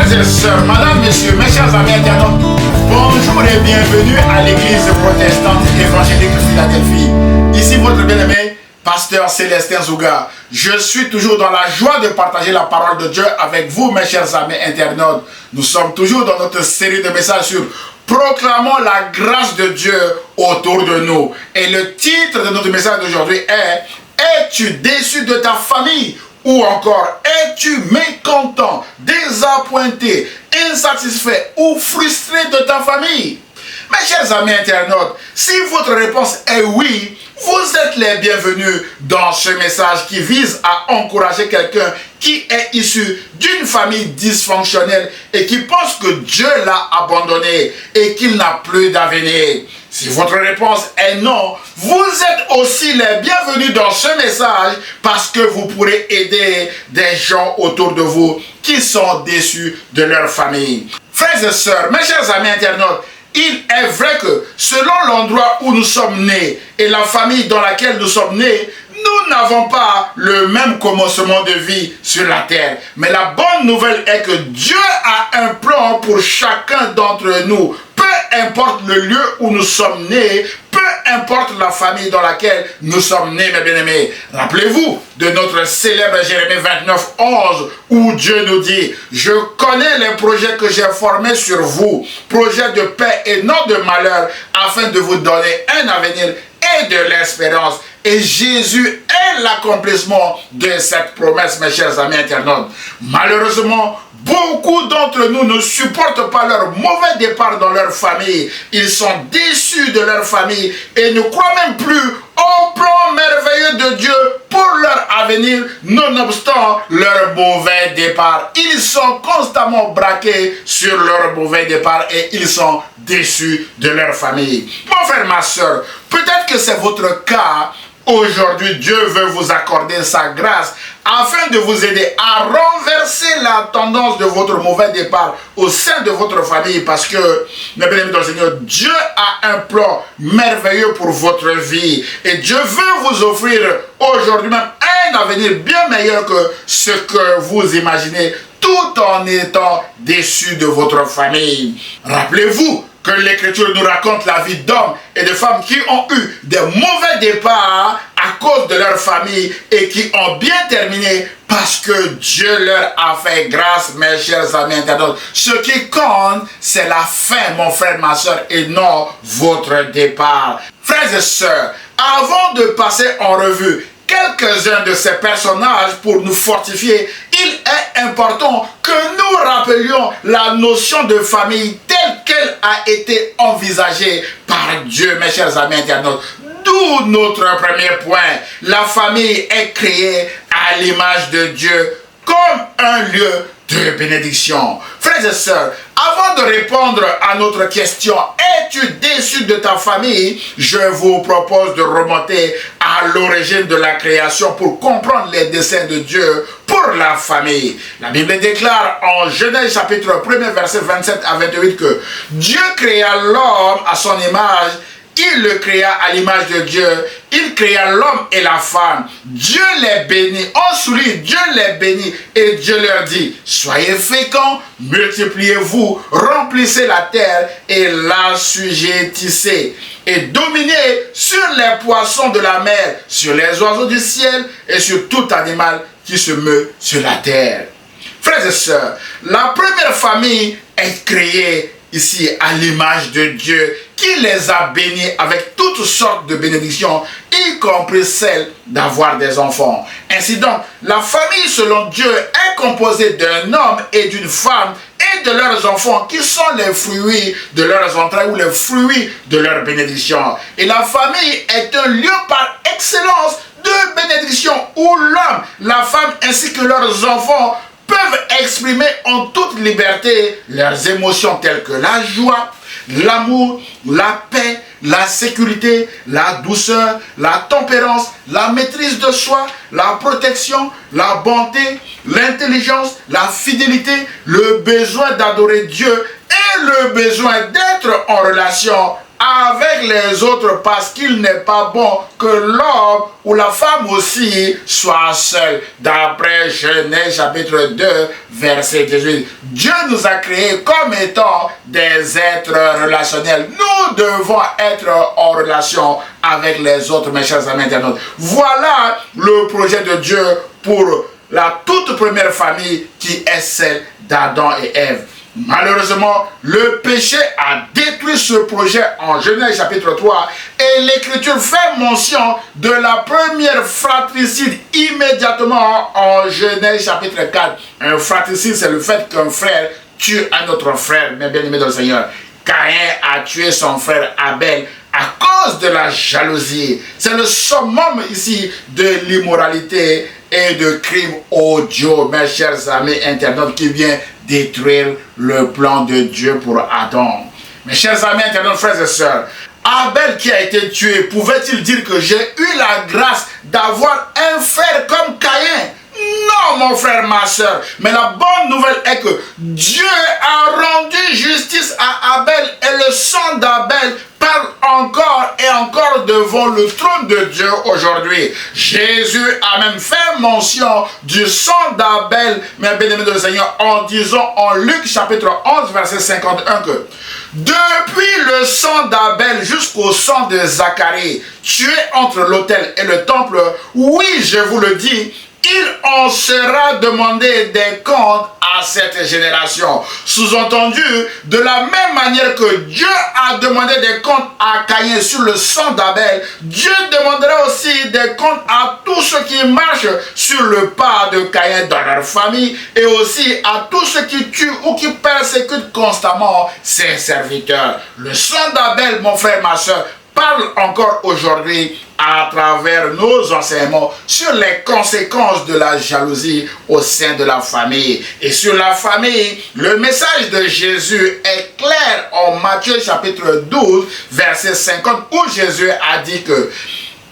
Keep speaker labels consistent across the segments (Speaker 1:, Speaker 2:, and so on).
Speaker 1: Frères et sœurs, madame, messieurs, mes chers amis internautes, bonjour et bienvenue à l'église protestante évangélique de Philadelphie. Ici votre bien-aimé, pasteur Célestin Zouga. Je suis toujours dans la joie de partager la parole de Dieu avec vous, mes chers amis internautes. Nous sommes toujours dans notre série de messages sur proclamons la grâce de Dieu autour de nous. Et le titre de notre message d'aujourd'hui est « Es-tu déçu de ta famille ?» Ou encore, es-tu mécontent, désappointé, insatisfait ou frustré de ta famille? Mes chers amis internautes, si votre réponse est oui, vous êtes les bienvenus dans ce message qui vise à encourager quelqu'un qui est issu d'une famille dysfonctionnelle et qui pense que Dieu l'a abandonné et qu'il n'a plus d'avenir. Si votre réponse est non, vous êtes aussi les bienvenus dans ce message parce que vous pourrez aider des gens autour de vous qui sont déçus de leur famille. Frères et sœurs, mes chers amis internautes, il est vrai que selon l'endroit où nous sommes nés et la famille dans laquelle nous sommes nés, nous n'avons pas le même commencement de vie sur la terre. Mais la bonne nouvelle est que Dieu a un plan pour chacun d'entre nous. Peu importe le lieu où nous sommes nés, peu importe la famille dans laquelle nous sommes nés, mes bien-aimés. Rappelez-vous de notre célèbre Jérémie 29, 11, où Dieu nous dit « Je connais les projets que j'ai formés sur vous, projets de paix et non de malheur, afin de vous donner un avenir et de l'espérance. » Et Jésus est l'accomplissement de cette promesse, mes chers amis internautes. Malheureusement, beaucoup d'entre nous ne supportent pas leur mauvais départ dans leur famille. Ils sont déçus de leur famille et ne croient même plus au plan merveilleux de Dieu pour leur avenir, nonobstant leur mauvais départ. Ils sont constamment braqués sur leur mauvais départ et ils sont déçus de leur famille. Mon frère, ma soeur, peut-être que c'est votre cas. Aujourd'hui, Dieu veut vous accorder sa grâce afin de vous aider à renverser la tendance de votre mauvais départ au sein de votre famille parce que, mes bien-aimés dans le Seigneur, Dieu a un plan merveilleux pour votre vie et Dieu veut vous offrir aujourd'hui même un avenir bien meilleur que ce que vous imaginez tout en étant déçu de votre famille. Rappelez-vous que l'Écriture nous raconte la vie d'hommes et de femmes qui ont eu des mauvais départs à cause de leur famille et qui ont bien terminé parce que Dieu leur a fait grâce, mes chers amis internautes. Ce qui compte, c'est la fin, mon frère, ma soeur, et non votre départ. Frères et sœurs, avant de passer en revue quelques-uns de ces personnages pour nous fortifier, il est important que nous rappelions la notion de famille telle qu'elle a été envisagée par Dieu, mes chers amis internautes. D'où notre premier point. La famille est créée à l'image de Dieu comme un lieu de bénédiction. Frères et sœurs, avant de répondre à notre question, es-tu déçu de ta famille? Je vous propose de remonter à l'origine de la création pour comprendre les desseins de Dieu pour la famille. La Bible déclare en Genèse chapitre 1 verset 27 à 28 que Dieu créa l'homme à son image. Il le créa à l'image de Dieu. Il créa l'homme et la femme. Dieu les bénit. En souligne, Dieu les bénit. Et Dieu leur dit, soyez féconds, multipliez-vous, remplissez la terre et l'assujettissez. Et dominez sur les poissons de la mer, sur les oiseaux du ciel et sur tout animal qui se meut sur la terre. Frères et sœurs, la première famille est créée ici à l'image de Dieu qui les a bénis avec toutes sortes de bénédictions, y compris celle d'avoir des enfants. Ainsi donc, la famille selon Dieu est composée d'un homme et d'une femme et de leurs enfants qui sont les fruits de leurs entrailles ou les fruits de leurs bénédictions. Et la famille est un lieu par excellence de bénédiction où l'homme, la femme ainsi que leurs enfants peuvent exprimer en toute liberté leurs émotions telles que la joie, l'amour, la paix, la sécurité, la douceur, la tempérance, la maîtrise de soi, la protection, la bonté, l'intelligence, la fidélité, le besoin d'adorer Dieu et le besoin d'être en relation avec les autres parce qu'il n'est pas bon que l'homme ou la femme aussi soit seul. D'après Genèse chapitre 2, verset 18. Dieu nous a créés comme étant des êtres relationnels. Nous devons être en relation avec les autres, mes chers amis internautes. Voilà le projet de Dieu pour la toute première famille qui est celle d'Adam et Ève. Malheureusement, le péché a détruit ce projet en Genèse chapitre 3 et l'Écriture fait mention de la première fratricide immédiatement en Genèse chapitre 4. Un fratricide, c'est le fait qu'un frère tue un autre frère, mes bien-aimés dans le Seigneur. Caïn a tué son frère Abel à cause de la jalousie. C'est le summum ici de l'immoralité et de crime odieux, mes chers amis internautes, qui vient détruire le plan de Dieu pour Adam. Mes chers amis internautes, frères et sœurs, Abel qui a été tué, pouvait-il dire que j'ai eu la grâce d'avoir un frère comme Caïn? Non, mon frère, ma soeur. Mais la bonne nouvelle est que Dieu a rendu justice à Abel et le sang d'Abel parle encore et encore devant le trône de Dieu aujourd'hui. Jésus a même fait mention du sang d'Abel, mes bien-aimés de le Seigneur, en disant en Luc chapitre 11, verset 51 que depuis le sang d'Abel jusqu'au sang de Zacharie, tué entre l'autel et le temple, oui, je vous le dis, il en sera demandé des comptes à cette génération. Sous-entendu, de la même manière que Dieu a demandé des comptes à Caïn sur le sang d'Abel, Dieu demandera aussi des comptes à tous ceux qui marchent sur le pas de Caïn dans leur famille et aussi à tous ceux qui tuent ou qui persécutent constamment ses serviteurs. Le sang d'Abel, mon frère, ma soeur, parle encore aujourd'hui à travers nos enseignements sur les conséquences de la jalousie au sein de la famille. Et sur la famille, le message de Jésus est clair en Matthieu chapitre 12, verset 50, où Jésus a dit que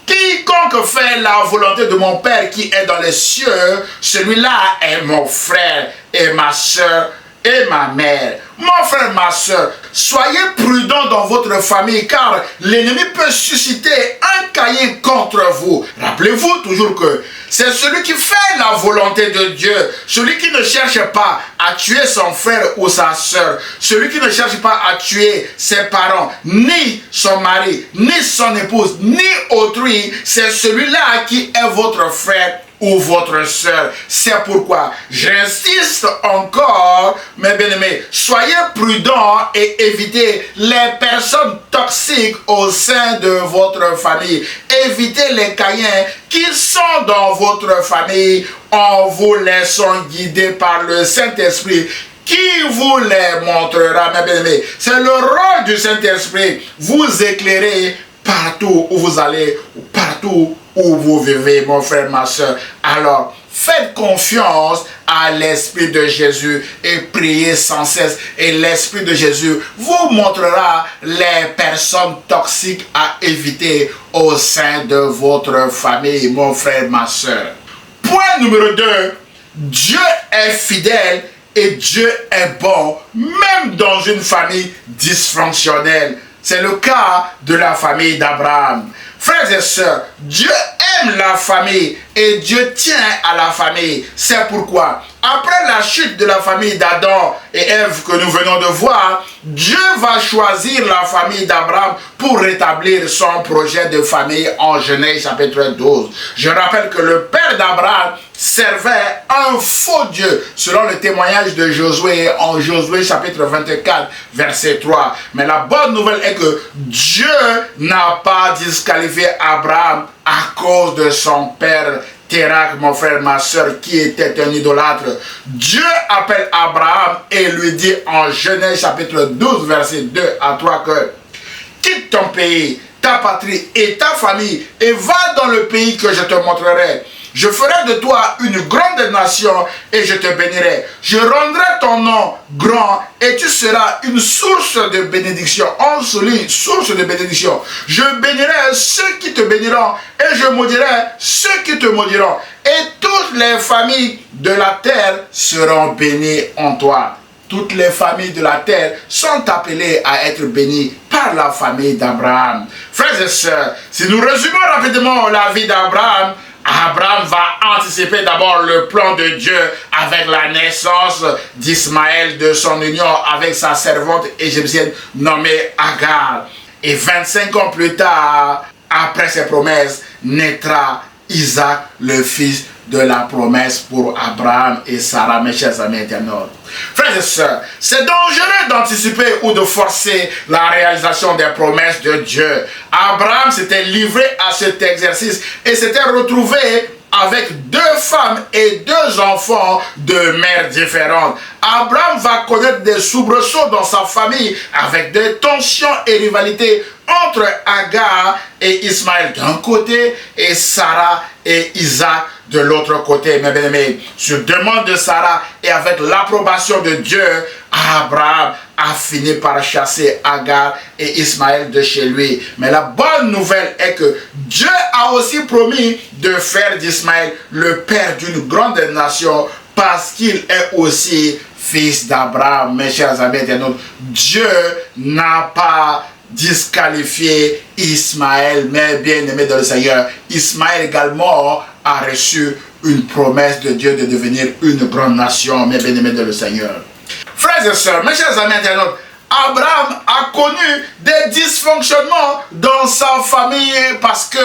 Speaker 1: quiconque fait la volonté de mon Père qui est dans les cieux, celui-là est mon frère et ma soeur et ma mère. Mon frère, ma soeur, soyez prudents dans votre famille car l'ennemi peut susciter un Caïn contre vous. Rappelez-vous toujours que c'est celui qui fait la volonté de Dieu, celui qui ne cherche pas à tuer son frère ou sa soeur, celui qui ne cherche pas à tuer ses parents, ni son mari, ni son épouse, ni autrui, c'est celui-là qui est votre frère ou votre soeur. C'est pourquoi j'insiste encore, mes bien-aimés, soyez prudents et évitez les personnes toxiques au sein de votre famille. Évitez les Caïns qui sont dans votre famille en vous laissant guider par le Saint-Esprit qui vous les montrera, mes bien-aimés. C'est le rôle du Saint-Esprit, vous éclairer partout où vous allez, partout où vous vivez, mon frère, ma soeur. Alors, faites confiance à l'Esprit de Jésus et priez sans cesse. Et l'Esprit de Jésus vous montrera les personnes toxiques à éviter au sein de votre famille, mon frère, ma soeur. Point numéro 2, Dieu est fidèle et Dieu est bon, même dans une famille dysfonctionnelle. C'est le cas de la famille d'Abraham. Frères et sœurs, Dieu aime la famille et Dieu tient à la famille. C'est pourquoi, après la chute de la famille d'Adam et Ève que nous venons de voir, Dieu va choisir la famille d'Abraham pour rétablir son projet de famille en Genèse chapitre 12. Je rappelle que le père d'Abraham servait un faux Dieu, selon le témoignage de Josué en Josué chapitre 24, verset 3. Mais la bonne nouvelle est que Dieu n'a pas disqualifié Abraham à cause de son père Térak, mon frère, ma soeur, qui était un idolâtre. Dieu appelle Abraham et lui dit en Genèse chapitre 12, verset 2 à 3 que quitte ton pays, ta patrie et ta famille et va dans le pays que je te montrerai. Je ferai de toi une grande nation et je te bénirai. Je rendrai ton nom grand et tu seras une source de bénédiction. On souligne, source de bénédiction. Je bénirai ceux qui te béniront et je maudirai ceux qui te maudiront. Et toutes les familles de la terre seront bénies en toi. toutes les familles de la terre sont appelées à être bénies par la famille d'Abraham. Frères et sœurs, si nous résumons rapidement la vie d'Abraham, Abraham va anticiper d'abord le plan de Dieu avec la naissance d'Ismaël, de son union avec sa servante égyptienne nommée Agar. Et 25 ans plus tard, après ces promesses, naîtra Isaac, le fils de la promesse pour Abraham et Sarah, mes chers amis internautes. Frères et sœurs, c'est dangereux d'anticiper ou de forcer la réalisation des promesses de Dieu. Abraham s'était livré à cet exercice et s'était retrouvé avec 2 femmes et 2 enfants de mères différentes. Abraham va connaître des soubresauts dans sa famille avec des tensions et rivalités entre Agar et Ismaël d'un côté et Sarah et Isaac de l'autre côté. Mes bien-aimés, sur demande de Sarah et avec l'approbation de Dieu, Abraham a fini par chasser Agar et Ismaël de chez lui. Mais la bonne nouvelle est que Dieu a aussi promis de faire d'Ismaël le père d'une grande nation parce qu'il est aussi fils d'Abraham. Mes chers amis internautes, Dieu n'a pas disqualifié Ismaël, mais bien-aimé dans le Seigneur. Ismaël également a reçu une promesse de Dieu de devenir une grande nation, mais bien-aimé dans le Seigneur. Frères et sœurs, mes chers amis internautes, Abraham a connu des dysfonctionnements dans sa famille parce qu'il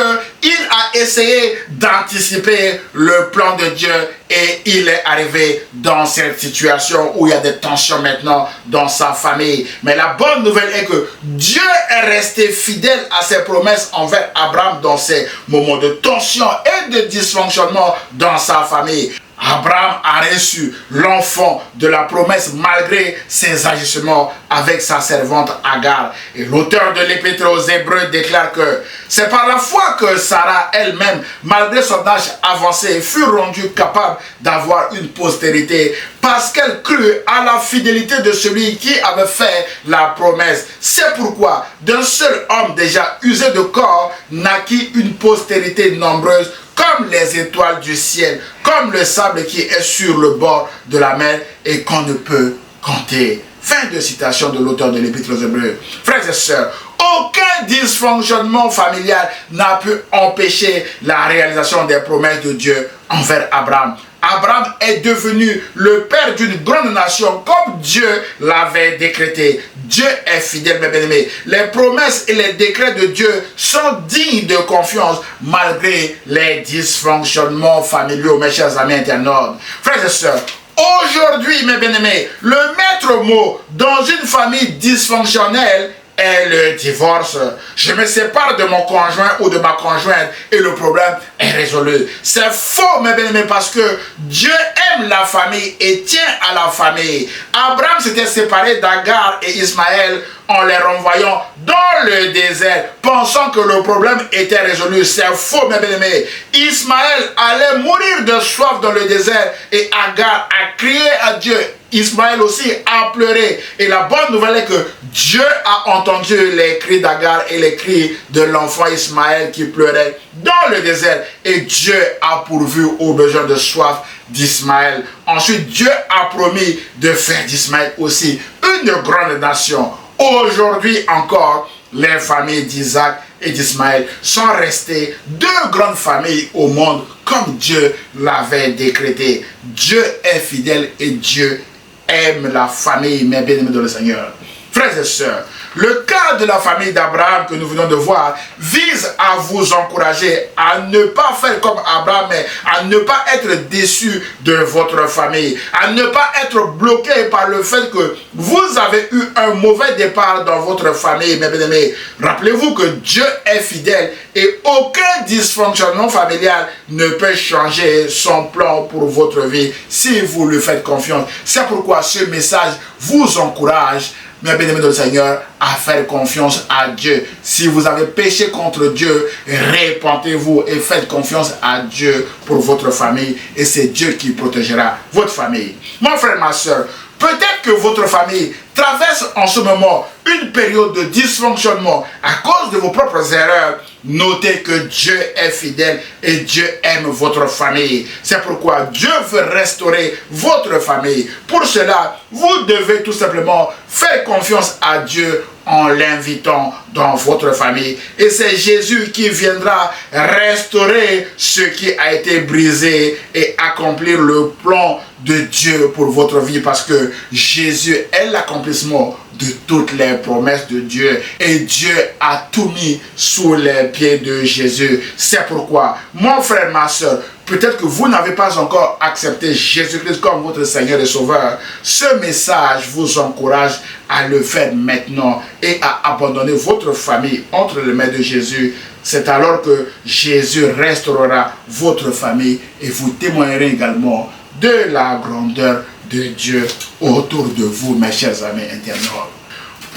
Speaker 1: a essayé d'anticiper le plan de Dieu et il est arrivé dans cette situation où il y a des tensions maintenant dans sa famille. Mais la bonne nouvelle est que Dieu est resté fidèle à ses promesses envers Abraham dans ces moments de tension et de dysfonctionnement dans sa famille. Abraham a reçu l'enfant de la promesse malgré ses agissements avec sa servante Agar. Et l'auteur de l'Épître aux Hébreux déclare que c'est par la foi que Sarah elle-même, malgré son âge avancé, fut rendue capable d'avoir une postérité parce qu'elle crut à la fidélité de celui qui avait fait la promesse. C'est pourquoi d'un seul homme déjà usé de corps naquit une postérité nombreuse comme les étoiles du ciel, comme le sable qui est sur le bord de la mer et qu'on ne peut compter. Fin de citation de l'auteur de l'Épître aux Hébreux. Frères et sœurs, aucun dysfonctionnement familial n'a pu empêcher la réalisation des promesses de Dieu envers Abraham. Abraham est devenu le père d'une grande nation comme Dieu l'avait décrété. Dieu est fidèle, mes bien-aimés. Les promesses et les décrets de Dieu sont dignes de confiance malgré les dysfonctionnements familiaux, mes chers amis internautes. Frères et sœurs, aujourd'hui, mes bien-aimés, le maître mot dans une famille dysfonctionnelle est le divorce. Je me sépare de mon conjoint ou de ma conjointe et le problème est résolu. C'est faux, mes bien-aimés, parce que Dieu aime la famille et tient à la famille. Abraham s'était séparé d'Agar et Ismaël en les renvoyant dans le désert, pensant que le problème était résolu. C'est faux, mes bien-aimés. Ismaël allait mourir de soif dans le désert et Agar a crié à Dieu. Ismaël aussi a pleuré. Et la bonne nouvelle est que Dieu a entendu les cris d'Agar et les cris de l'enfant Ismaël qui pleurait dans le désert. Et Dieu a pourvu aux besoins de soif d'Ismaël. Ensuite, Dieu a promis de faire d'Ismaël aussi une grande nation. Aujourd'hui encore, les familles d'Isaac et d'Ismaël sont restées 2 grandes familles au monde comme Dieu l'avait décrété. Dieu est fidèle et Dieu aime la famille, mes bien-aimés dans le Seigneur. Frères et sœurs, le cas de la famille d'Abraham que nous venons de voir vise à vous encourager à ne pas faire comme Abraham, mais à ne pas être déçu de votre famille, à ne pas être bloqué par le fait que vous avez eu un mauvais départ dans votre famille, mes bien-aimés. Rappelez-vous que Dieu est fidèle et aucun dysfonctionnement familial ne peut changer son plan pour votre vie si vous lui faites confiance. C'est pourquoi ce message vous encourage, mes bien-aimés dans le Seigneur, à faire confiance à Dieu. Si vous avez péché contre Dieu, repentez-vous et faites confiance à Dieu pour votre famille. Et c'est Dieu qui protégera votre famille. Mon frère, ma soeur, peut-être que votre famille traverse en ce moment une période de dysfonctionnement à cause de vos propres erreurs, notez que Dieu est fidèle et Dieu aime votre famille. C'est pourquoi Dieu veut restaurer votre famille. Pour cela, vous devez tout simplement faire confiance à Dieu en l'invitant dans votre famille. Et c'est Jésus qui viendra restaurer ce qui a été brisé et accomplir le plan de Dieu pour votre vie, parce que Jésus est l'accomplissement de toutes les promesses de Dieu et Dieu a tout mis sous les pieds de Jésus. C'est pourquoi, mon frère, ma soeur, peut-être que vous n'avez pas encore accepté Jésus-Christ comme votre Seigneur et Sauveur. Ce message vous encourage à le faire maintenant et à abandonner votre famille entre les mains de Jésus. C'est alors que Jésus restaurera votre famille et vous témoignerez également de la grandeur de Dieu autour de vous, mes chers amis internautes.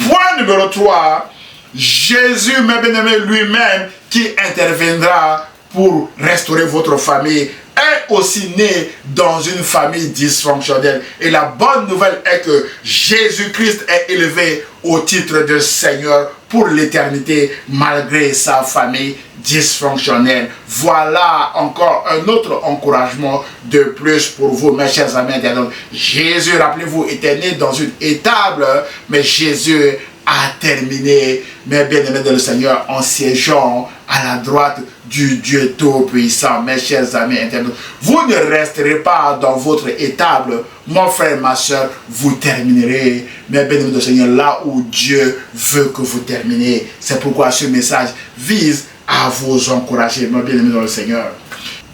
Speaker 1: Point numéro 3, Jésus, mes bien-aimés, lui-même qui interviendra pour restaurer votre famille, est aussi né dans une famille dysfonctionnelle. Et la bonne nouvelle est que Jésus-Christ est élevé au titre de Seigneur pour l'éternité malgré sa famille dysfonctionnelle. Voilà encore un autre encouragement de plus pour vous, mes chers amis internautes. Jésus, rappelez-vous, était né dans une étable, mais Jésus a terminé, mes bien-aimés de le Seigneur, en siégeant à la droite du Dieu Tout-Puissant. Mes chers amis internautes, vous ne resterez pas dans votre étable, mon frère, ma soeur, vous terminerez, mes bien-aimés de le Seigneur, là où Dieu veut que vous terminiez. C'est pourquoi ce message vise à vous encourager, mes bien-aimés dans le Seigneur.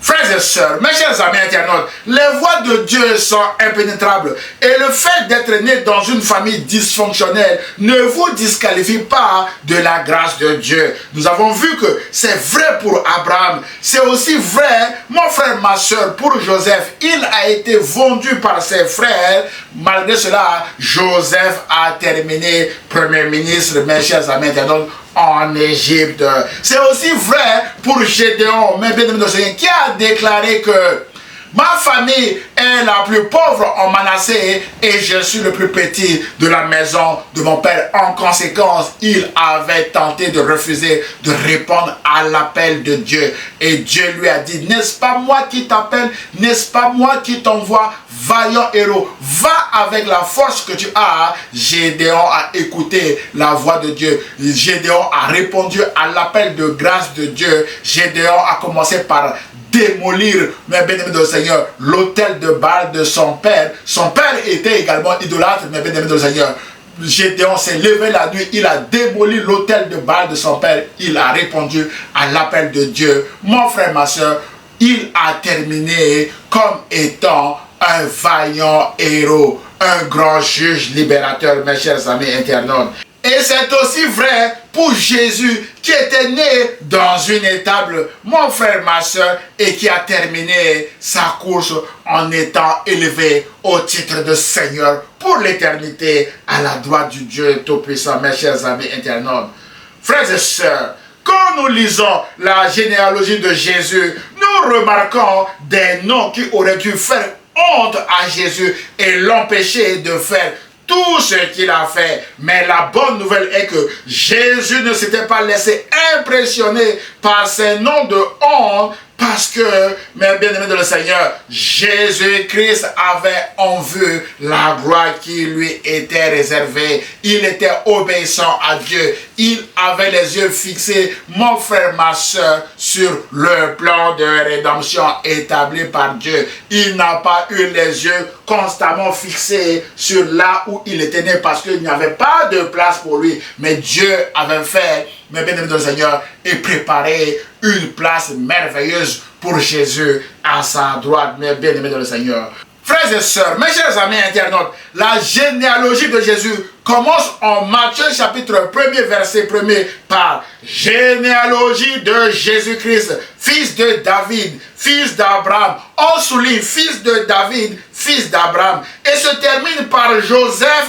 Speaker 1: Frères et sœurs, mes chers amis internautes, les voies de Dieu sont impénétrables et le fait d'être né dans une famille dysfonctionnelle ne vous disqualifie pas de la grâce de Dieu. Nous avons vu que c'est vrai pour Abraham, c'est aussi vrai, mon frère, ma soeur, pour Joseph. Il a été vendu par ses frères, malgré cela, Joseph a terminé premier ministre, mes chers amis internautes, en Égypte. C'est aussi vrai pour Gédéon, mes bien-aimés, qui a déclaré que ma famille est la plus pauvre en Manassé et je suis le plus petit de la maison de mon père. En conséquence, il avait tenté de refuser de répondre à l'appel de Dieu. Et Dieu lui a dit, n'est-ce pas moi qui t'appelle? N'est-ce pas moi qui t'envoie? Vaillant héros, va avec la force que tu as. Gédéon a écouté la voix de Dieu. Gédéon a répondu à l'appel de grâce de Dieu. Gédéon a commencé par démolir, mes bien-aimés de Seigneur, l'autel de Baal de son père. Son père était également idolâtre, mes bien-aimés de Seigneur. Gédéon s'est levé la nuit, il a démoli l'autel de Baal de son père. Il a répondu à l'appel de Dieu. Mon frère, ma soeur, il a terminé comme étant un vaillant héros, un grand juge libérateur, mes chers amis internautes. Et c'est aussi vrai pour Jésus qui était né dans une étable, mon frère, ma soeur, et qui a terminé sa course en étant élevé au titre de Seigneur pour l'éternité à la droite du Dieu Tout-Puissant, mes chers amis internautes. Frères et sœurs, quand nous lisons la généalogie de Jésus, nous remarquons des noms qui auraient dû faire honte à Jésus et l'empêcher de faire tout ce qu'il a fait. Mais la bonne nouvelle est que Jésus ne s'était pas laissé impressionner par ces noms de honte, parce que, mes bien-aimés de le Seigneur, Jésus-Christ avait en vue la gloire qui lui était réservée. Il était obéissant à Dieu. Il avait les yeux fixés, mon frère, ma soeur, sur le plan de rédemption établi par Dieu. Il n'a pas eu les yeux constamment fixés sur là où il était né, parce qu'il n'y avait pas de place pour lui. Mais Dieu avait fait, mes bien-aimés de le Seigneur, et préparé une place merveilleuse pour Jésus à sa droite, mes bien-aimés dans le Seigneur. Frères et sœurs, mes chers amis internautes, la généalogie de Jésus commence en Matthieu chapitre 1er, verset 1er par généalogie de Jésus-Christ, fils de David, fils d'Abraham. On souligne fils de David, fils d'Abraham, et se termine par Joseph,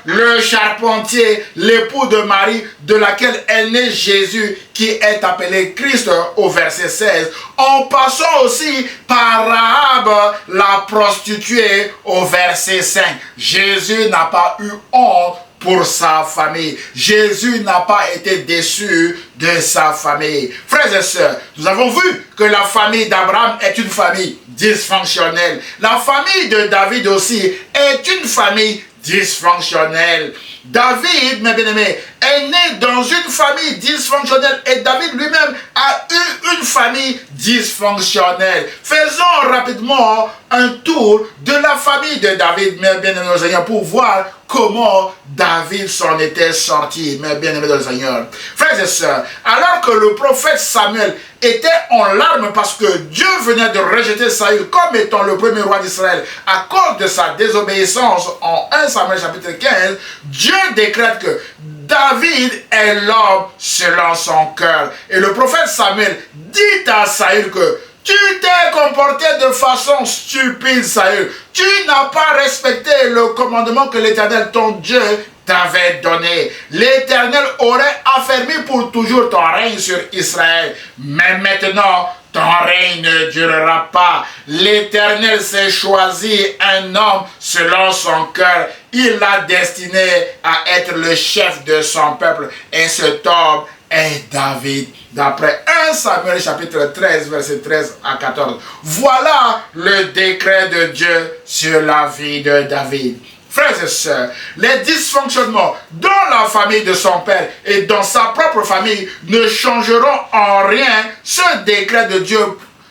Speaker 1: le charpentier, l'époux de Marie, de laquelle est né Jésus, qui est appelé Christ au verset 16, en passant aussi par Rahab, la prostituée, au verset 5. Jésus n'a pas eu honte pour sa famille. Jésus n'a pas été déçu de sa famille. Frères et sœurs, nous avons vu que la famille d'Abraham est une famille dysfonctionnelle. La famille de David aussi est une famille dysfonctionnelle. David, mes bien-aimés, est né dans une famille dysfonctionnelle et David lui-même a eu une famille dysfonctionnelle. Faisons rapidement un tour de la famille de David, mes bien-aimés au Seigneur, pour voir comment David s'en était sorti, mes bien-aimés dans le Seigneur. Frères et sœurs, alors que le prophète Samuel était en larmes parce que Dieu venait de rejeter Saül comme étant le premier roi d'Israël à cause de sa désobéissance en 1 Samuel chapitre 15, Dieu décrète que David est l'homme selon son cœur. Et le prophète Samuel dit à Saül que tu t'es comporté de façon stupide, Saül. Tu n'as pas respecté le commandement que l'Éternel, ton Dieu, t'avait donné. L'Éternel aurait affermi pour toujours ton règne sur Israël. Mais maintenant, ton règne ne durera pas. L'Éternel s'est choisi un homme selon son cœur. Il l'a destiné à être le chef de son peuple. Et cet homme est David. D'après 1 Samuel chapitre 13, verset 13 à 14. Voilà le décret de Dieu sur la vie de David. Frères et sœurs, les dysfonctionnements dans la famille de son père et dans sa propre famille ne changeront en rien ce décret de Dieu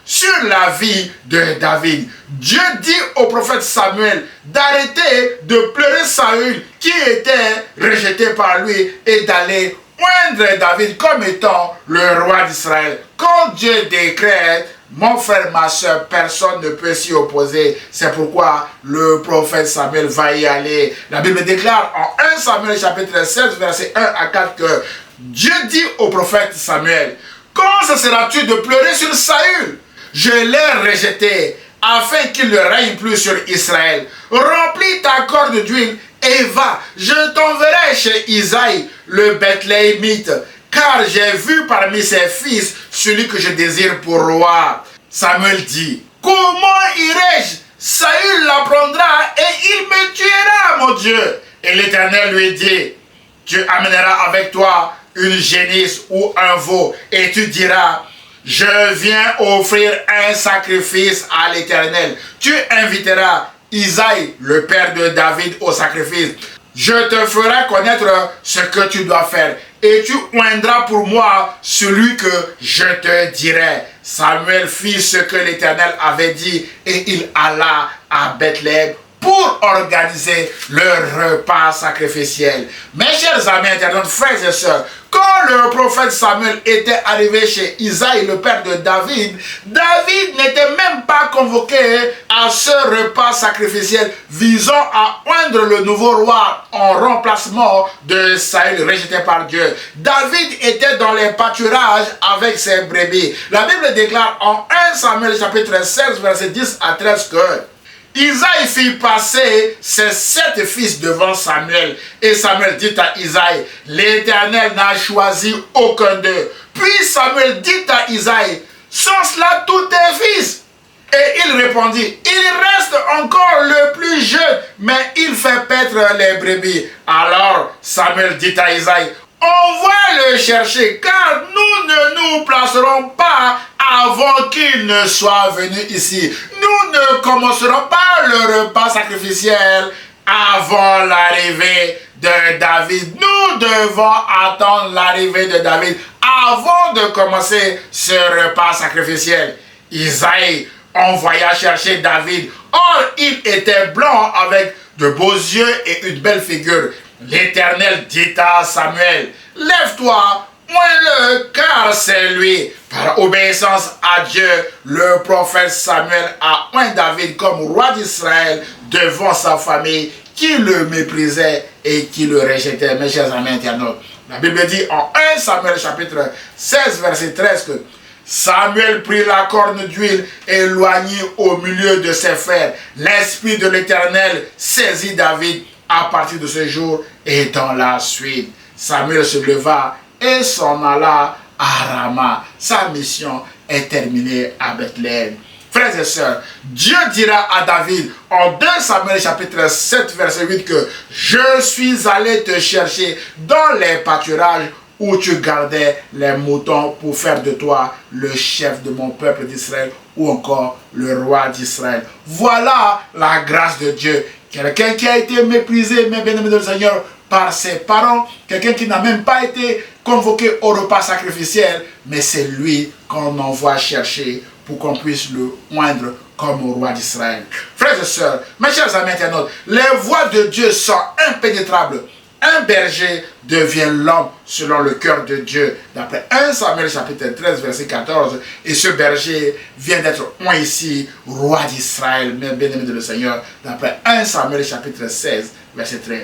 Speaker 1: sur la vie de David. Dieu dit au prophète Samuel d'arrêter de pleurer Saül qui était rejeté par lui et d'aller oindre David comme étant le roi d'Israël. Quand Dieu décrète, mon frère, ma soeur, personne ne peut s'y opposer. C'est pourquoi le prophète Samuel va y aller. La Bible déclare en 1 Samuel chapitre 16, verset 1 à 4 que Dieu dit au prophète Samuel, quand cesseras-tu de pleurer sur Saül? Je l'ai rejeté afin qu'il ne règne plus sur Israël. Remplis ta corde d'huile et va. Je t'enverrai chez Isaïe, le Bethléemite, car j'ai vu parmi ses fils celui que je désire pour roi. Samuel dit, comment irai-je? Saül l'apprendra et il me tuera, mon Dieu. Et l'Éternel lui dit, tu amèneras avec toi une génisse ou un veau et tu diras, je viens offrir un sacrifice à l'Éternel. Tu inviteras Isaïe, le père de David, au sacrifice. Je te ferai connaître ce que tu dois faire et tu oindras pour moi celui que je te dirai. Samuel fit ce que l'Éternel avait dit et il alla à Bethléem pour organiser le repas sacrificiel. Mes chers amis internautes, frères et sœurs, quand le prophète Samuel était arrivé chez Isaïe, le père de David, David n'était même pas convoqué à ce repas sacrificiel visant à oindre le nouveau roi en remplacement de Saül rejeté par Dieu. David était dans les pâturages avec ses brebis. La Bible déclare en 1 Samuel chapitre 16, verset 10 à 13 que Isaïe fit passer ses 7 fils devant Samuel. Et Samuel dit à Isaïe, l'Éternel n'a choisi aucun d'eux. Puis Samuel dit à Isaïe, sont cela tous tes fils? Et il répondit, il reste encore le plus jeune, mais il fait paître les brebis. Alors Samuel dit à Isaïe, on va le chercher, car nous ne nous placerons pas avant qu'il ne soit venu ici. Nous ne commencerons pas le repas sacrificiel avant l'arrivée de David. Nous devons attendre l'arrivée de David avant de commencer ce repas sacrificiel. Isaïe envoya chercher David. Or, il était blanc avec de beaux yeux et une belle figure. L'Éternel dit à Samuel, lève-toi, oins-le, car c'est lui. Par obéissance à Dieu, le prophète Samuel a oint David comme roi d'Israël devant sa famille qui le méprisait et qui le rejetait. Mes chers amis internautes, la Bible dit en 1 Samuel chapitre 16 verset 13 que Samuel prit la corne d'huile et éloignit au milieu de ses frères. L'Esprit de l'Éternel saisit David à partir de ce jour et dans la suite. Samuel se leva et s'en alla à Rama. Sa mission est terminée à Bethléem. Frères et sœurs, Dieu dira à David en 2 Samuel chapitre 7 verset 8 que je suis allé te chercher dans les pâturages où tu gardais les moutons pour faire de toi le chef de mon peuple d'Israël ou encore le roi d'Israël. Voilà la grâce de Dieu. Quelqu'un qui a été méprisé, mes bien-aimés de Seigneur, par ses parents, quelqu'un qui n'a même pas été convoqué au repas sacrificiel, mais c'est lui qu'on envoie chercher pour qu'on puisse le oindre comme au roi d'Israël. Frères et sœurs, mes chers amis internautes, les voies de Dieu sont impénétrables. Un berger devient l'homme selon le cœur de Dieu. D'après 1 Samuel chapitre 13 verset 14. Et ce berger vient d'être oint ici, roi d'Israël, mes bien-aimés de le Seigneur. D'après 1 Samuel chapitre 16 verset 13.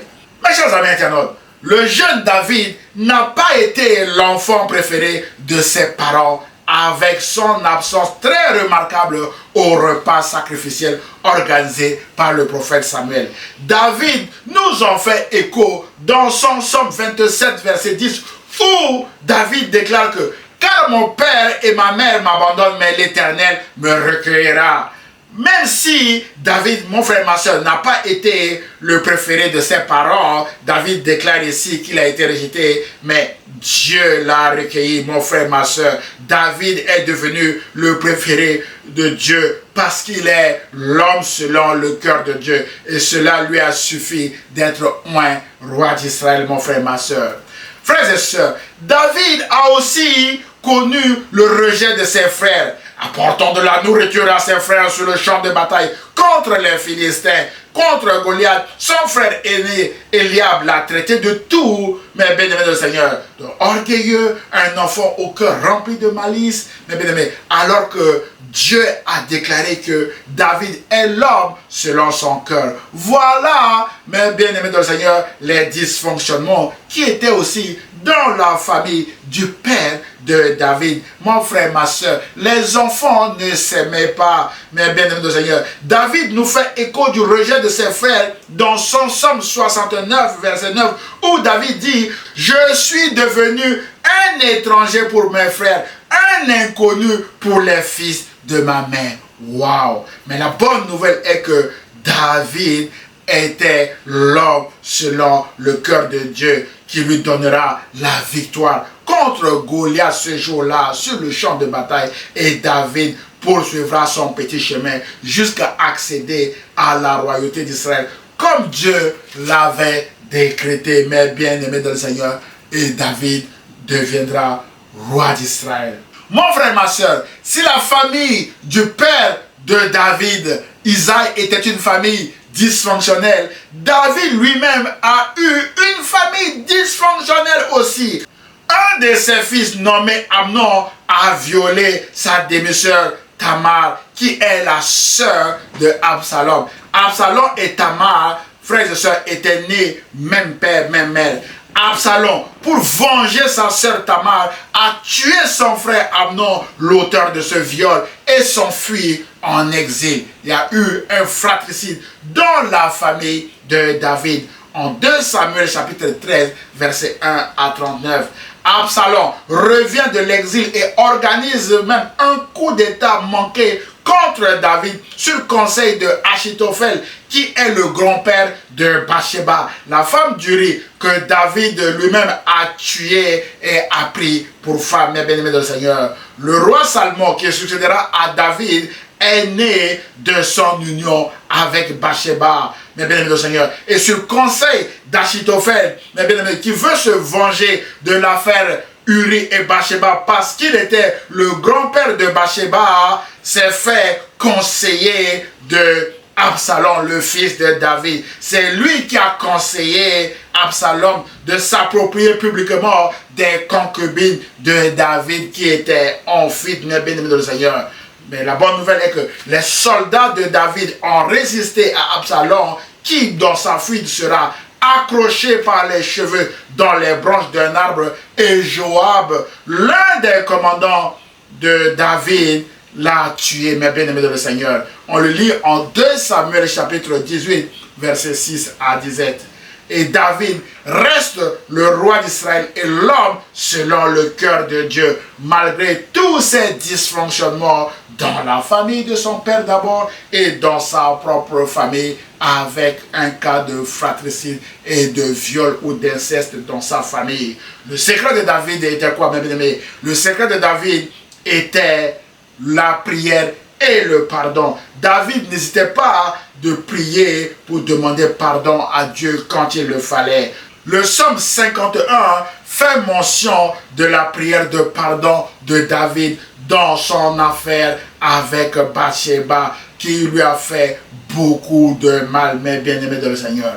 Speaker 1: Mes chers amis internautes, le jeune David n'a pas été l'enfant préféré de ses parents, avec son absence très remarquable au repas sacrificiel organisé par le prophète Samuel. David nous en fait écho dans son psaume 27 verset 10 où David déclare que « Car mon père et ma mère m'abandonnent, mais l'Éternel me recueillera ». Même si David, mon frère et ma soeur, n'a pas été le préféré de ses parents, David déclare ici qu'il a été rejeté, mais Dieu l'a recueilli, mon frère et ma soeur. David est devenu le préféré de Dieu parce qu'il est l'homme selon le cœur de Dieu. Et cela lui a suffi d'être oint roi d'Israël, mon frère et ma soeur. Frères et sœurs, David a aussi connu le rejet de ses frères, apportant de la nourriture à ses frères sur le champ de bataille contre les Philistins, contre Goliath. Son frère aîné, Eliab, l'a traité de tout, mes bien-aimés du Seigneur, de orgueilleux, un enfant au cœur rempli de malice, mes bien-aimés, alors que Dieu a déclaré que David est l'homme selon son cœur. Voilà, mes bien-aimés du Seigneur, les dysfonctionnements qui étaient aussi dans la famille du père de David. Mon frère, ma soeur, les enfants ne s'aimaient pas, mes bien-aimés du Seigneur. David nous fait écho du rejet de ses frères dans son psaume 69, verset 9, où David dit « Je suis devenu un étranger pour mes frères, un inconnu pour les fils de ma mère. » Waouh! Mais la bonne nouvelle est que David était l'homme selon le cœur de Dieu qui lui donnera la victoire contre Goliath ce jour-là sur le champ de bataille. Et David poursuivra son petit chemin jusqu'à accéder à la royauté d'Israël comme Dieu l'avait décrété. Mais bien-aimé dans le Seigneur, et David deviendra roi d'Israël. Mon frère, ma soeur, si la famille du père de David, Isaïe, était une famille dysfonctionnelle, David lui-même a eu une famille dysfonctionnelle aussi. Un de ses fils nommé Amnon a violé sa demi-sœur Tamar, qui est la sœur de Absalom. Absalom et Tamar, frères et sœurs, étaient nés même père, même mère. Absalom, pour venger sa sœur Tamar, a tué son frère Amnon, l'auteur de ce viol, et s'enfuit en exil. Il y a eu un fratricide dans la famille de David. En 2 Samuel chapitre 13, verset 1 à 39. Absalom revient de l'exil et organise même un coup d'état manqué contre David sur conseil de Achitophel, qui est le grand-père de Bathsheba, la femme d'Uri que David lui-même a tué et a pris pour femme. Mes bien-aimés de Seigneur, le roi Salomon qui succédera à David est né de son union avec Bathsheba, mes bien-aimés de Seigneur. Et sur conseil d'Achitophel, mes bien-aimés, qui veut se venger de l'affaire Uri et Bathsheba, parce qu'il était le grand-père de Bathsheba, s'est fait conseiller de Absalom, le fils de David. C'est lui qui a conseillé Absalom de s'approprier publiquement des concubines de David qui étaient en fuite, mes bien-aimés de Seigneur. Mais la bonne nouvelle est que les soldats de David ont résisté à Absalom, qui dans sa fuite sera accroché par les cheveux dans les branches d'un arbre. Et Joab, l'un des commandants de David l'a tué, mes bien-aimés dans le Seigneur. On le lit en 2 Samuel chapitre 18, versets 6 à 17. Et David reste le roi d'Israël et l'homme selon le cœur de Dieu, malgré tous ces dysfonctionnements dans la famille de son père d'abord et dans sa propre famille, avec un cas de fratricide et de viol ou d'inceste dans sa famille. Le secret de David était quoi, mes bien-aimés? Le secret de David était la prière et le pardon. David n'hésitait pas de prier pour demander pardon à Dieu quand il le fallait. Le psaume 51 fait mention de la prière de pardon de David dans son affaire avec Bathsheba, qui lui a fait beaucoup de mal, mes bien-aimés de le Seigneur.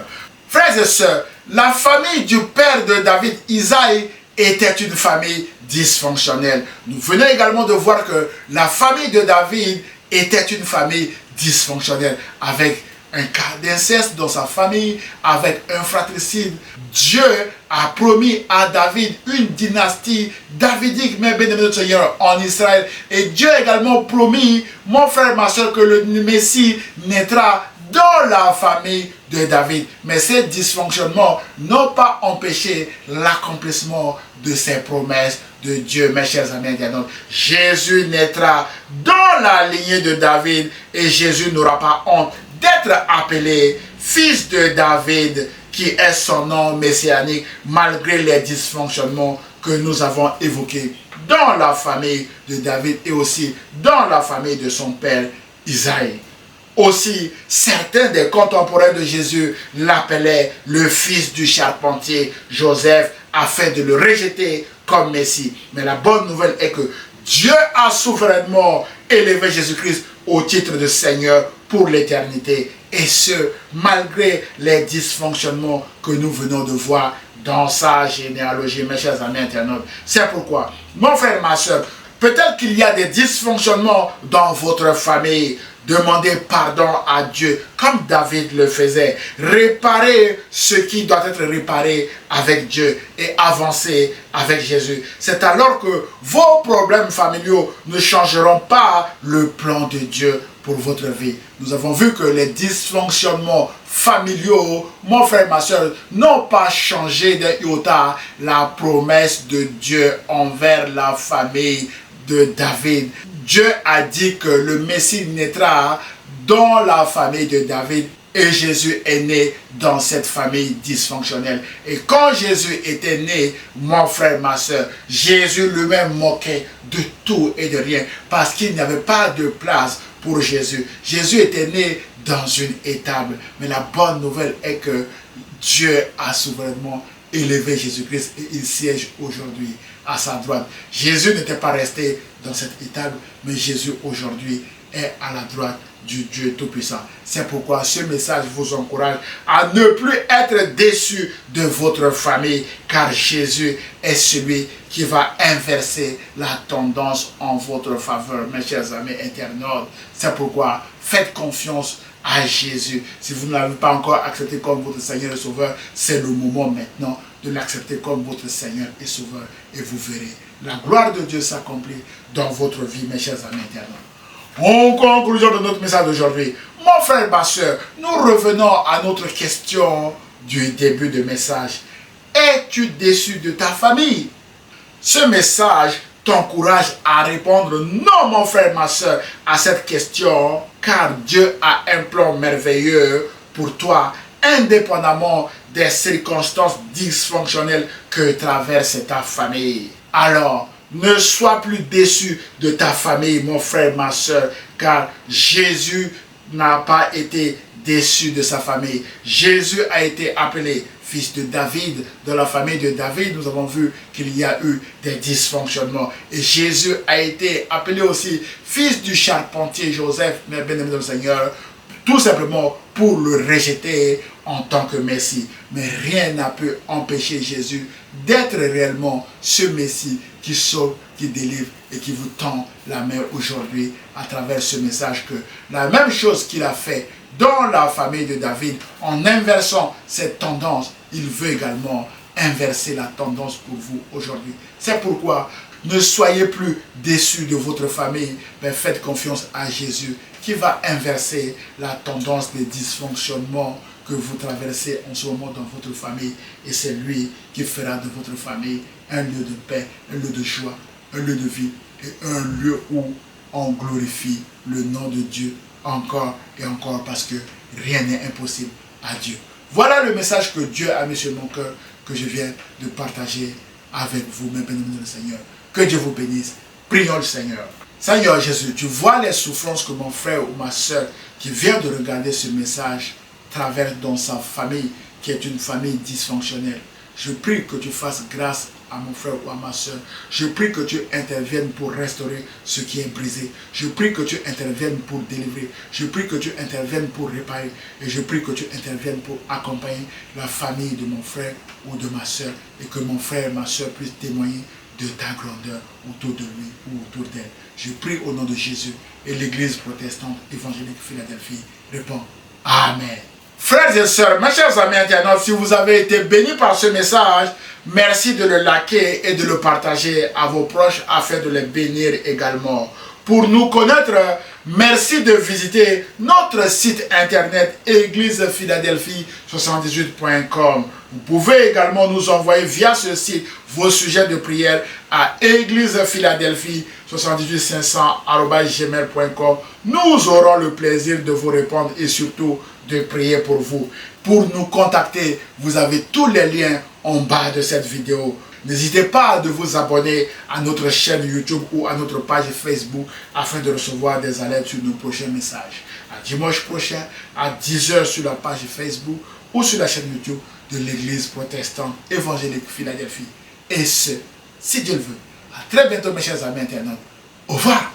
Speaker 1: Frères et sœurs, la famille du père de David, Isaïe, était une famille dysfonctionnelle. Nous venons également de voir que la famille de David était une famille dysfonctionnelle, avec un cas d'inceste dans sa famille, avec un fratricide. Dieu a promis à David une dynastie davidique, mais bien aimé Seigneur, en Israël. Et Dieu a également promis, mon frère, ma soeur, que le Messie naîtra dans la famille de David. Mais ces dysfonctionnements n'ont pas empêché l'accomplissement de ces promesses de Dieu, mes chers amis internautes. Jésus naîtra dans la lignée de David et Jésus n'aura pas honte d'être appelé fils de David, qui est son nom messianique, malgré les dysfonctionnements que nous avons évoqués dans la famille de David et aussi dans la famille de son père Isaïe. Aussi, certains des contemporains de Jésus l'appelaient le fils du charpentier Joseph, afin de le rejeter comme Messie. Mais la bonne nouvelle est que Dieu a souverainement élevé Jésus-Christ au titre de Seigneur pour l'éternité. Et ce, malgré les dysfonctionnements que nous venons de voir dans sa généalogie, mes chers amis internautes. C'est pourquoi, mon frère, ma soeur, peut-être qu'il y a des dysfonctionnements dans votre famille. Demandez pardon à Dieu, comme David le faisait. Réparez ce qui doit être réparé avec Dieu et avancer avec Jésus. C'est alors que vos problèmes familiaux ne changeront pas le plan de Dieu pour votre vie. Nous avons vu que les dysfonctionnements familiaux, mon frère, ma soeur, n'ont pas changé d'un iota la promesse de Dieu envers la famille de David. Dieu a dit que le Messie naîtra dans la famille de David et Jésus est né dans cette famille dysfonctionnelle. Et quand Jésus était né, mon frère, ma soeur, Jésus lui-même moquait de tout et de rien parce qu'il n'y avait pas de place pour Jésus. Jésus était né dans une étable. Mais la bonne nouvelle est que Dieu a souverainement élevé Jésus-Christ et il siège aujourd'hui à sa droite. Jésus n'était pas resté dans cette étable, mais Jésus aujourd'hui est à la droite du Dieu Tout-Puissant. C'est pourquoi ce message vous encourage à ne plus être déçu de votre famille, car Jésus est celui qui va inverser la tendance en votre faveur, mes chers amis internautes. C'est pourquoi faites confiance à Jésus. Si vous ne l'avez pas encore accepté comme votre Seigneur et Sauveur, c'est le moment maintenant de l'accepter comme votre Seigneur et Sauveur. Et vous verrez la gloire de Dieu s'accomplir dans votre vie, mes chers amis internautes. En conclusion de notre message d'aujourd'hui, mon frère, ma soeur, nous revenons à notre question du début de message. Es-tu déçu de ta famille? Ce message t'encourage à répondre non, mon frère, ma soeur, à cette question, car Dieu a un plan merveilleux pour toi, indépendamment des circonstances dysfonctionnelles que traverse ta famille. Alors, ne sois plus déçu de ta famille, mon frère, ma soeur, car Jésus n'a pas été déçu de sa famille. Jésus a été appelé fils de David. Dans la famille de David, nous avons vu qu'il y a eu des dysfonctionnements. Et Jésus a été appelé aussi fils du charpentier Joseph, mais bien-aimé dans le Seigneur, tout simplement pour le rejeter en tant que Messie. Mais rien n'a pu empêcher Jésus d'être réellement ce Messie qui sauve, qui délivre et qui vous tend la main aujourd'hui à travers ce message, que la même chose qu'il a fait dans la famille de David, en inversant cette tendance, il veut également inverser la tendance pour vous aujourd'hui. C'est pourquoi Ne soyez plus déçus de votre famille, mais faites confiance à Jésus qui va inverser la tendance des dysfonctionnements que vous traversez en ce moment dans votre famille. Et c'est lui qui fera de votre famille un lieu de paix, un lieu de joie, un lieu de vie et un lieu où on glorifie le nom de Dieu encore et encore parce que rien n'est impossible à Dieu. Voilà le message que Dieu a mis sur mon cœur que je viens de partager avec vous, mes bénis le Seigneur. Que Dieu vous bénisse. Prions le Seigneur. Seigneur Jésus, tu vois les souffrances que mon frère ou ma soeur qui vient de regarder ce message traverse dans sa famille, qui est une famille dysfonctionnelle. Je prie que tu fasses grâce à mon frère ou à ma soeur. Je prie que tu interviennes pour restaurer ce qui est brisé. Je prie que tu interviennes pour délivrer. Je prie que tu interviennes pour réparer. Et je prie que tu interviennes pour accompagner la famille de mon frère ou de ma soeur. Et que mon frère et ma soeur puissent témoigner de ta grandeur autour de lui ou autour d'elle. Je prie au nom de Jésus. Et l'Église protestante évangélique Philadelphie répond Amen. Frères et sœurs, mes chers amis internautes, si vous avez été bénis par ce message, merci de le liker et de le partager à vos proches afin de les bénir également. Pour nous connaître, merci de visiter notre site internet églisephiladelphie78.com. Vous pouvez également nous envoyer via ce site vos sujets de prière à églisephiladelphie78500@gmail.com. Nous aurons le plaisir de vous répondre et surtout de prier pour vous. Pour nous contacter, vous avez tous les liens en bas de cette vidéo. N'hésitez pas de vous abonner à notre chaîne YouTube ou à notre page Facebook afin de recevoir des alertes sur nos prochains messages. À dimanche prochain à 10 h sur la page Facebook ou sur la chaîne YouTube de l'Église protestante évangélique Philadelphie. Et ce, si Dieu le veut. À très bientôt mes chers amis internautes. Au revoir.